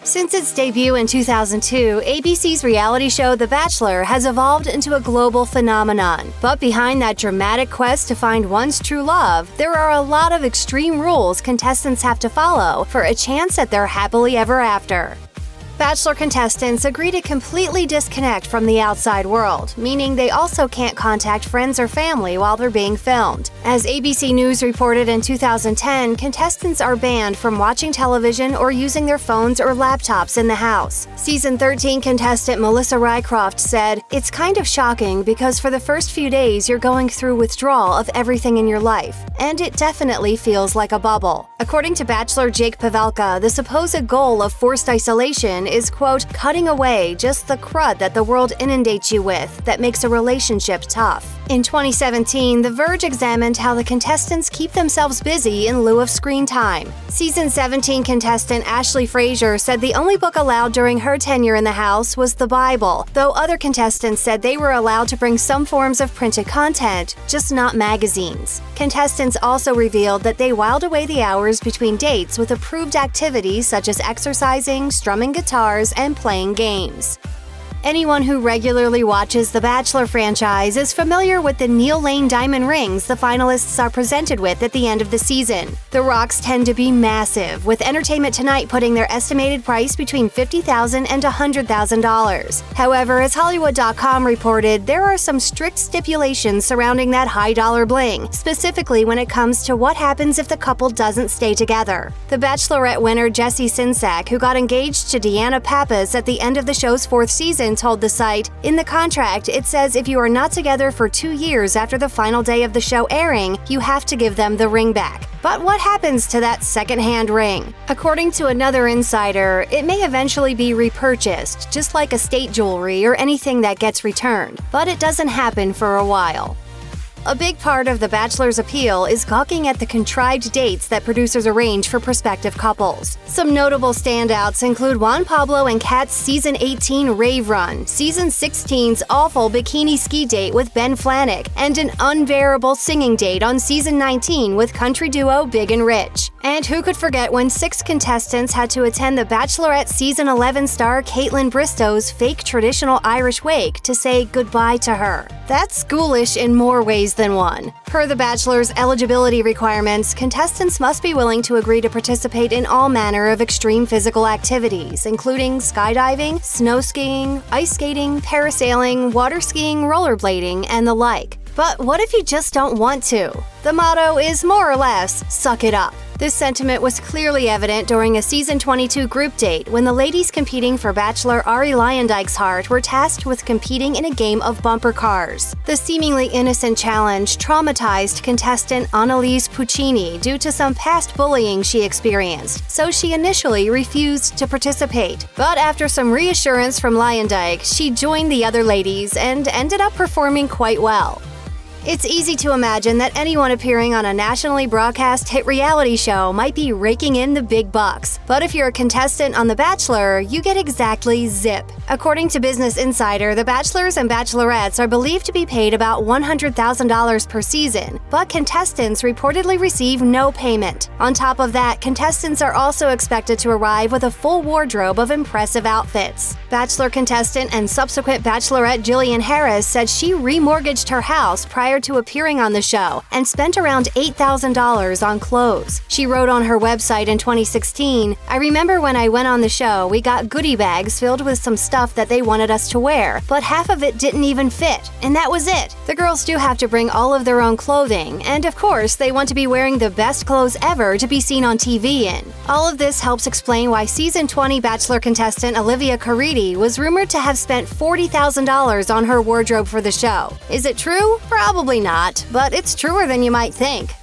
Since its debut in 2002, ABC's reality show The Bachelor has evolved into a global phenomenon. But behind that dramatic quest to find one's true love, there are a lot of extreme rules contestants have to follow for a chance at their happily ever after. Bachelor contestants agree to completely disconnect from the outside world, meaning they also can't contact friends or family while they're being filmed. As ABC News reported in 2010, contestants are banned from watching television or using their phones or laptops in the house. Season 13 contestant Melissa Rycroft said, "It's kind of shocking because for the first few days you're going through withdrawal of everything in your life, and it definitely feels like a bubble." According to Bachelor Jake Pavelka, the supposed goal of forced isolation is, quote, cutting away just the crud that the world inundates you with that makes a relationship tough. In 2017, The Verge examined how the contestants keep themselves busy in lieu of screen time. Season 17 contestant Ashley Frazier said the only book allowed during her tenure in the house was the Bible, though other contestants said they were allowed to bring some forms of printed content, just not magazines. Contestants also revealed that they whiled away the hours between dates with approved activities such as exercising, strumming guitars, and playing games. Anyone who regularly watches the Bachelor franchise is familiar with the Neil Lane diamond rings the finalists are presented with at the end of the season. The rocks tend to be massive, with Entertainment Tonight putting their estimated price between $50,000 and $100,000. However, as Hollywood.com reported, there are some strict stipulations surrounding that high-dollar bling, specifically when it comes to what happens if the couple doesn't stay together. The Bachelorette winner Jesse Sinsak, who got engaged to Deanna Pappas at the end of the show's fourth season, told the site, "In the contract, it says if you are not together for 2 years after the final day of the show airing, you have to give them the ring back." But what happens to that second-hand ring? According to another insider, it may eventually be repurchased, just like estate jewelry or anything that gets returned, but it doesn't happen for a while. A big part of The Bachelor's appeal is gawking at the contrived dates that producers arrange for prospective couples. Some notable standouts include Juan Pablo and Kat's Season 18 rave run, Season 16's awful bikini ski date with Ben Flajnik, and an unbearable singing date on Season 19 with country duo Big and Rich. And who could forget when 6 contestants had to attend The Bachelorette Season 11 star Kaitlyn Bristow's fake traditional Irish wake to say goodbye to her. That's ghoulish in more ways than one. Per The Bachelor's eligibility requirements, contestants must be willing to agree to participate in all manner of extreme physical activities, including skydiving, snow skiing, ice skating, parasailing, water skiing, rollerblading, and the like. But what if you just don't want to? The motto is more or less, suck it up. This sentiment was clearly evident during a Season 22 group date when the ladies competing for Bachelor Ari Leyendijk's heart were tasked with competing in a game of bumper cars. The seemingly innocent challenge traumatized contestant Annalise Puccini due to some past bullying she experienced, so she initially refused to participate. But after some reassurance from Leyendijk, she joined the other ladies and ended up performing quite well. It's easy to imagine that anyone appearing on a nationally broadcast hit reality show might be raking in the big bucks. But if you're a contestant on The Bachelor, you get exactly zip. According to Business Insider, the Bachelors and Bachelorettes are believed to be paid about $100,000 per season, but contestants reportedly receive no payment. On top of that, contestants are also expected to arrive with a full wardrobe of impressive outfits. Bachelor contestant and subsequent Bachelorette Jillian Harris said she remortgaged her house prior to appearing on the show and spent around $8,000 on clothes. She wrote on her website in 2016, "I remember when I went on the show, we got goodie bags filled with some stuff that they wanted us to wear, but half of it didn't even fit, and that was it. The girls do have to bring all of their own clothing, and of course, they want to be wearing the best clothes ever to be seen on TV in." All of this helps explain why Season 20 Bachelor contestant Olivia Caridi was rumored to have spent $40,000 on her wardrobe for the show. Is it true? Probably not, but it's truer than you might think.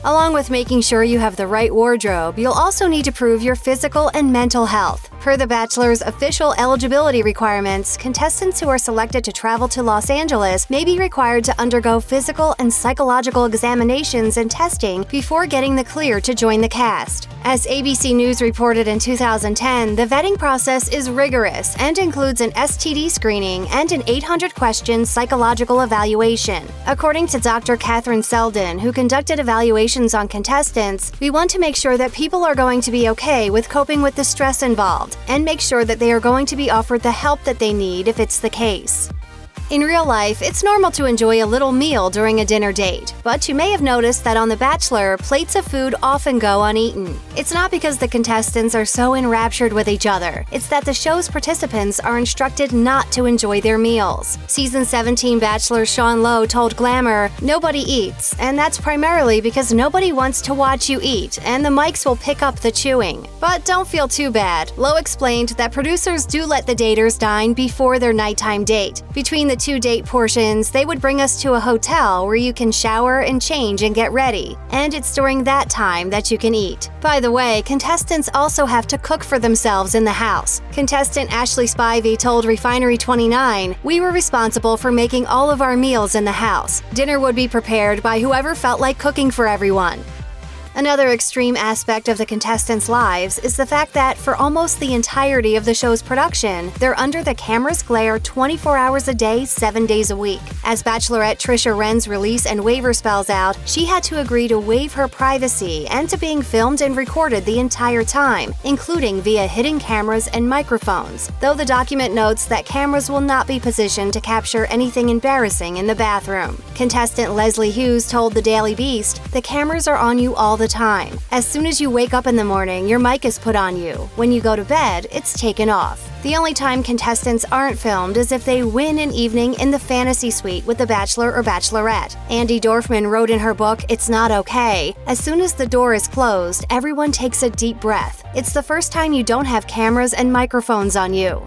Along with making sure you have the right wardrobe, you'll also need to prove your physical and mental health. Per The Bachelor's official eligibility requirements, contestants who are selected to travel to Los Angeles may be required to undergo physical and psychological examinations and testing before getting the clear to join the cast. As ABC News reported in 2010, the vetting process is rigorous and includes an STD screening and an 800-question psychological evaluation. According to Dr. Catherine Selden, who conducted evaluations on contestants, "We want to make sure that people are going to be okay with coping with the stress involved. involved and make sure that they are going to be offered the help that they need if it's the case. In real life, it's normal to enjoy a little meal during a dinner date, but you may have noticed that on The Bachelor, plates of food often go uneaten. It's not because the contestants are so enraptured with each other, it's that the show's participants are instructed not to enjoy their meals. Season 17 Bachelor Sean Lowe told Glamour, "Nobody eats, and that's primarily because nobody wants to watch you eat, and the mics will pick up the chewing." But don't feel too bad. Lowe explained that producers do let the daters dine before their nighttime date. Between the two date portions, they would bring us to a hotel where you can shower and change and get ready, and it's during that time that you can eat. By the way, contestants also have to cook for themselves in the house. Contestant Ashley Spivey told Refinery29, "We were responsible for making all of our meals in the house. Dinner would be prepared by whoever felt like cooking for everyone." Another extreme aspect of the contestants' lives is the fact that for almost the entirety of the show's production, they're under the camera's glare 24 hours a day, 7 days a week. As Bachelorette Trisha Wren's release and waiver spells out, she had to agree to waive her privacy and to being filmed and recorded the entire time, including via hidden cameras and microphones, though the document notes that cameras will not be positioned to capture anything embarrassing in the bathroom. Contestant Leslie Hughes told the Daily Beast, "The cameras are on you all the time. As soon as you wake up in the morning, your mic is put on you. When you go to bed, it's taken off." The only time contestants aren't filmed is if they win an evening in the fantasy suite with the Bachelor or Bachelorette. Andy Dorfman wrote in her book, "It's Not Okay," "As soon as the door is closed, everyone takes a deep breath. It's the first time you don't have cameras and microphones on you."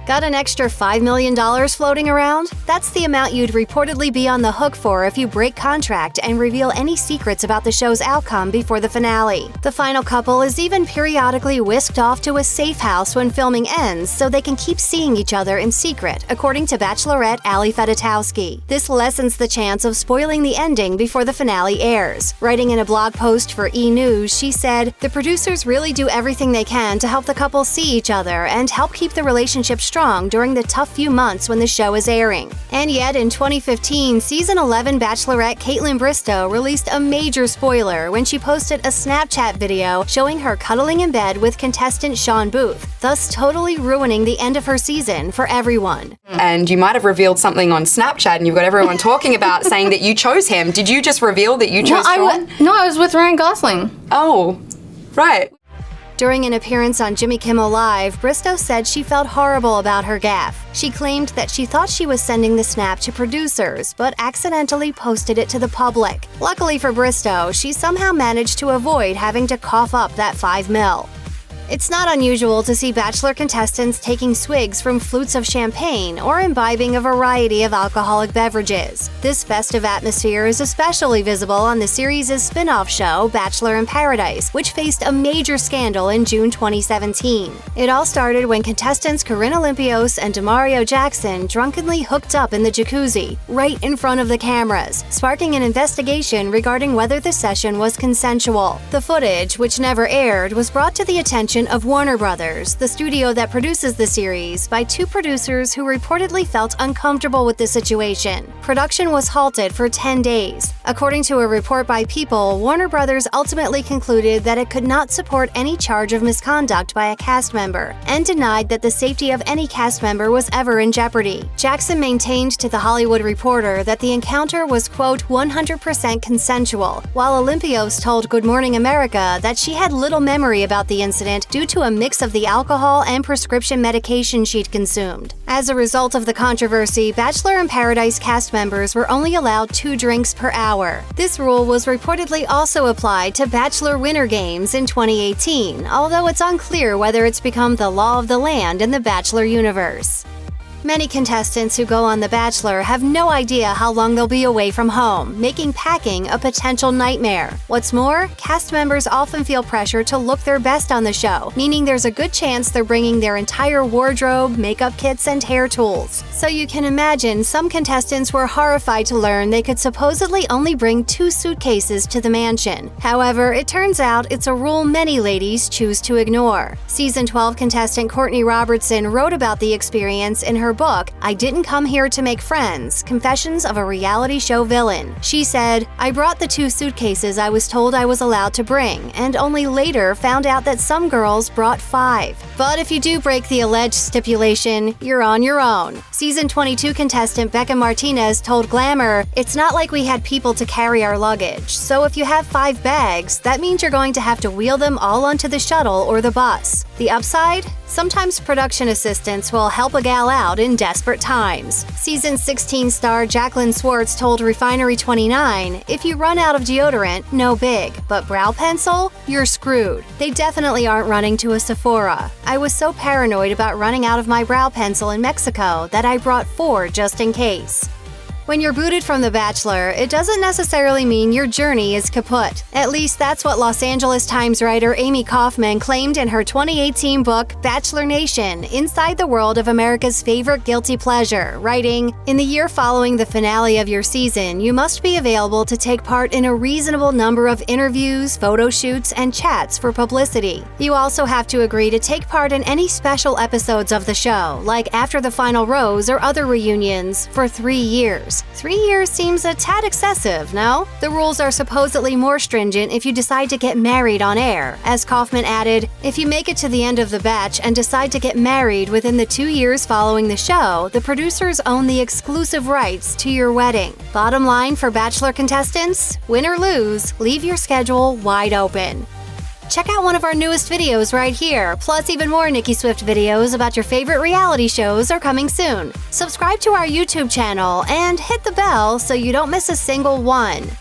Got an extra $5 million floating around? That's the amount you'd reportedly be on the hook for if you break contract and reveal any secrets about the show's outcome before the finale. The final couple is even periodically whisked off to a safe house when filming ends so they can keep seeing each other in secret, according to Bachelorette Ali Fedotowsky. This lessens the chance of spoiling the ending before the finale airs. Writing in a blog post for E! News, she said, "The producers really do everything they can to help the couple see each other and help keep the relationship strong during the tough few months when the show is airing." And yet, in 2015, Season 11 Bachelorette Kaitlyn Bristowe released a major spoiler when she posted a Snapchat video showing her cuddling in bed with contestant Sean Booth, thus totally ruining the end of her season for everyone. And you might have revealed something on Snapchat and you've got everyone talking about saying that you chose him. Did you just reveal that you chose Sean? No, I was with Ryan Gosling. Oh, right. During an appearance on Jimmy Kimmel Live, Bristowe said she felt horrible about her gaffe. She claimed that she thought she was sending the snap to producers, but accidentally posted it to the public. Luckily for Bristowe, she somehow managed to avoid having to cough up that $5 million. It's not unusual to see Bachelor contestants taking swigs from flutes of champagne or imbibing a variety of alcoholic beverages. This festive atmosphere is especially visible on the series' spin-off show, Bachelor in Paradise, which faced a major scandal in June 2017. It all started when contestants Corinne Olympios and Demario Jackson drunkenly hooked up in the jacuzzi, right in front of the cameras, sparking an investigation regarding whether the session was consensual. The footage, which never aired, was brought to the attention of Warner Brothers, the studio that produces the series, by two producers who reportedly felt uncomfortable with the situation. Production was halted for 10 days. According to a report by People, Warner Brothers ultimately concluded that it could not support any charge of misconduct by a cast member and denied that the safety of any cast member was ever in jeopardy. Jackson maintained to The Hollywood Reporter that the encounter was, quote, 100% consensual, while Olympios told Good Morning America that she had little memory about the incident due to a mix of the alcohol and prescription medication she'd consumed. As a result of the controversy, Bachelor in Paradise cast members were only allowed 2 drinks per hour. This rule was reportedly also applied to Bachelor Winter Games in 2018, although it's unclear whether it's become the law of the land in the Bachelor universe. Many contestants who go on The Bachelor have no idea how long they'll be away from home, making packing a potential nightmare. What's more, cast members often feel pressure to look their best on the show, meaning there's a good chance they're bringing their entire wardrobe, makeup kits, and hair tools. So you can imagine some contestants were horrified to learn they could supposedly only bring 2 suitcases to the mansion. However, it turns out it's a rule many ladies choose to ignore. Season 12 contestant Courtney Robertson wrote about the experience in her book, I Didn't Come Here to Make Friends, Confessions of a Reality Show Villain. She said, "I brought the 2 suitcases I was told I was allowed to bring, and only later found out that some girls brought 5. But if you do break the alleged stipulation, you're on your own." Season 22 contestant Becca Martinez told Glamour, "It's not like we had people to carry our luggage, so if you have 5 bags, that means you're going to have to wheel them all onto the shuttle or the bus. The upside? Sometimes production assistants will help a gal out in desperate times." Season 16 star Jacqueline Swartz told Refinery29, "If you run out of deodorant, no big, but brow pencil? You're screwed. They definitely aren't running to a Sephora. I was so paranoid about running out of my brow pencil in Mexico that I brought 4 just in case." When you're booted from The Bachelor, it doesn't necessarily mean your journey is kaput. At least that's what Los Angeles Times writer Amy Kaufman claimed in her 2018 book, Bachelor Nation: Inside the World of America's Favorite Guilty Pleasure, writing, "In the year following the finale of your season, you must be available to take part in a reasonable number of interviews, photo shoots, and chats for publicity. You also have to agree to take part in any special episodes of the show, like After the Final Rose or other reunions, for 3 years. 3 years seems a tad excessive, no? The rules are supposedly more stringent if you decide to get married on air." As Kaufman added, "If you make it to the end of the batch and decide to get married within the 2 years following the show, the producers own the exclusive rights to your wedding. Bottom line for Bachelor contestants, win or lose, leave your schedule wide open." Check out one of our newest videos right here, plus even more Nicki Swift videos about your favorite reality shows are coming soon. Subscribe to our YouTube channel and hit the bell so you don't miss a single one.